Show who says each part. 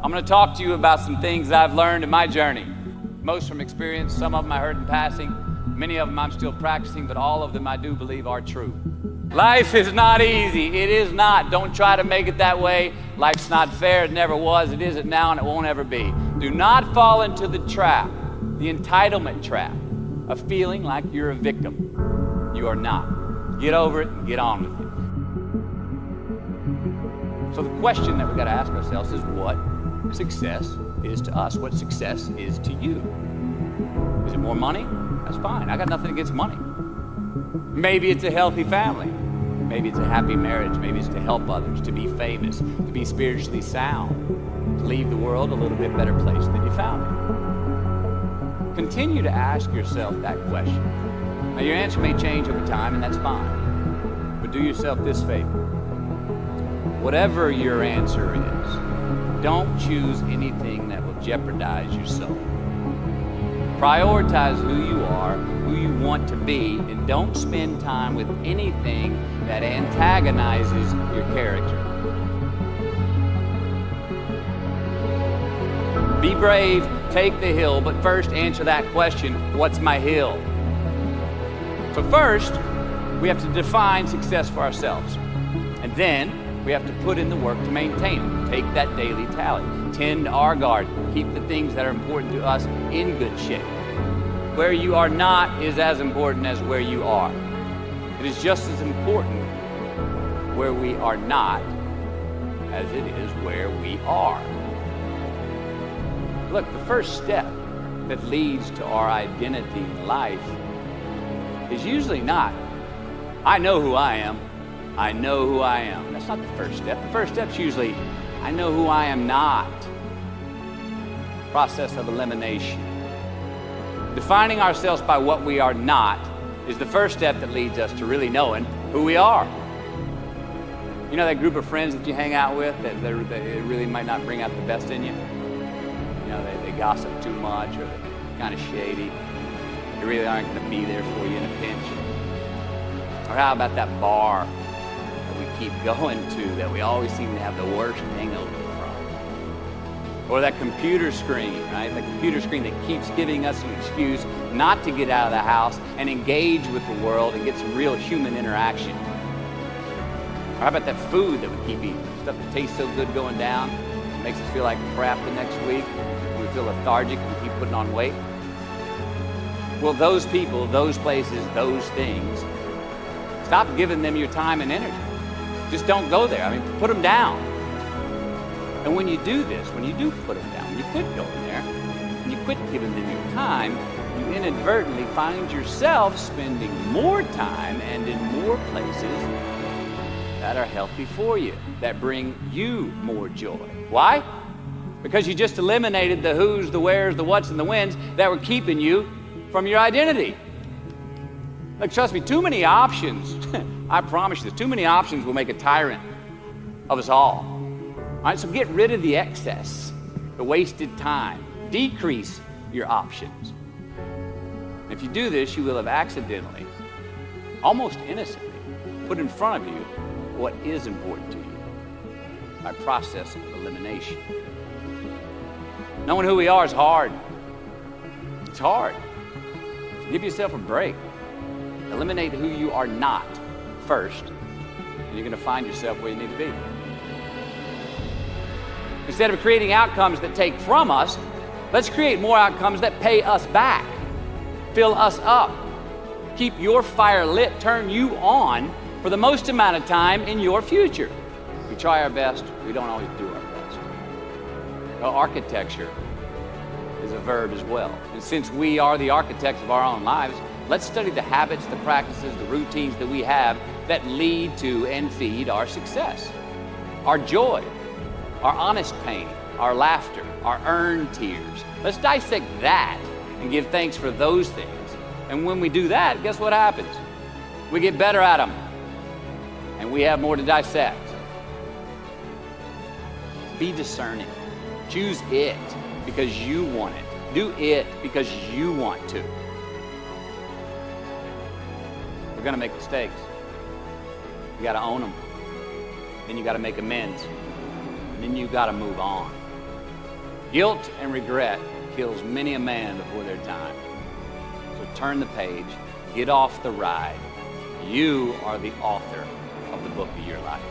Speaker 1: I'm going to talk to you about some things I've learned in my journey. Most from experience, some of them I heard in passing, many of them I'm still practicing, but all of them I do believe are true. Life is not easy. It is not. Don't try to make it that way. Life's not fair. It never was. It isn't now, and it won't ever be. Do not fall into the trap, the entitlement trap, of feeling like you're a victim. You are not. Get over it and get on with it. So the question that we've got to ask ourselves is what success is to us, what success is to you. Is it more money? That's fine. I got nothing against money. Maybe it's a healthy family. Maybe it's a happy marriage. Maybe it's to help others, to be famous, to be spiritually sound, to leave the world a little bit better place than you found it. Continue to ask yourself that question. Now, your answer may change over time, and that's fine. But do yourself this favor. Whatever your answer is, don't choose anything that will jeopardize your soul. Prioritize who you are, who you want to be, and don't spend time with anything that antagonizes your character. Be brave, take the hill, but first answer that question, what's my hill? So first, we have to define success for ourselves. And then, we have to put in the work to maintain it. Take that daily tally. Tend our garden. Keep the things that are important to us in good shape. Where you are not is as important as where you are. It is just as important where we are not as it is where we are. Look, the first step that leads to our identity in life is usually not, I know who I am. I know who I am. That's not the first step. The first step's usually, I know who I am not. Process of elimination. Defining ourselves by what we are not is the first step that leads us to really knowing who we are. You know that group of friends that you hang out with that they really might not bring out the best in you? You know, they gossip too much or they're kind of shady. They really aren't going to be there for you in a pinch. Or how about that bar that we keep going to that we always seem to have the worst hangover from? Or that computer screen, right? The computer screen that keeps giving us an excuse not to get out of the house and engage with the world and get some real human interaction. Or how about that food that we keep eating? Stuff that tastes so good going down, makes us feel like crap the next week. We feel lethargic and we keep putting on weight. Well, those people, those places, those things, stop giving them your time and energy. Just don't go there. I mean, put them down. And when you do this, when you do put them down, when you quit going there, and you quit giving them your time, you inadvertently find yourself spending more time and in more places that are healthy for you, that bring you more joy. Why? Because you just eliminated the who's, the where's, the what's, and the when's that were keeping you from your identity. Look, trust me, too many options, I promise you this, too many options will make a tyrant of us all. All right, so get rid of the excess, the wasted time. Decrease your options. If you do this, you will have accidentally, almost innocently, put in front of you what is important to you by process of elimination. Knowing who we are is hard. It's hard. So give yourself a break. Eliminate who you are not first, and you're going to find yourself where you need to be. Instead of creating outcomes that take from us, let's create more outcomes that pay us back, fill us up, keep your fire lit, turn you on for the most amount of time in your future. We try our best, we don't always do our best. Well, architecture is a verb as well. And since we are the architects of our own lives, let's study the habits, the practices, the routines that we have that lead to and feed our success, our joy, our honest pain, our laughter, our earned tears. Let's dissect that and give thanks for those things. And when we do that, guess what happens? We get better at them, and we have more to dissect. Be discerning. Choose it because you want it. Do it because you want to. We're going to make mistakes. You got to own them. Then you got to make amends. And then you got to move on. Guilt and regret kills many a man before their time. So turn the page, get off the ride. You are the author of the book of your life.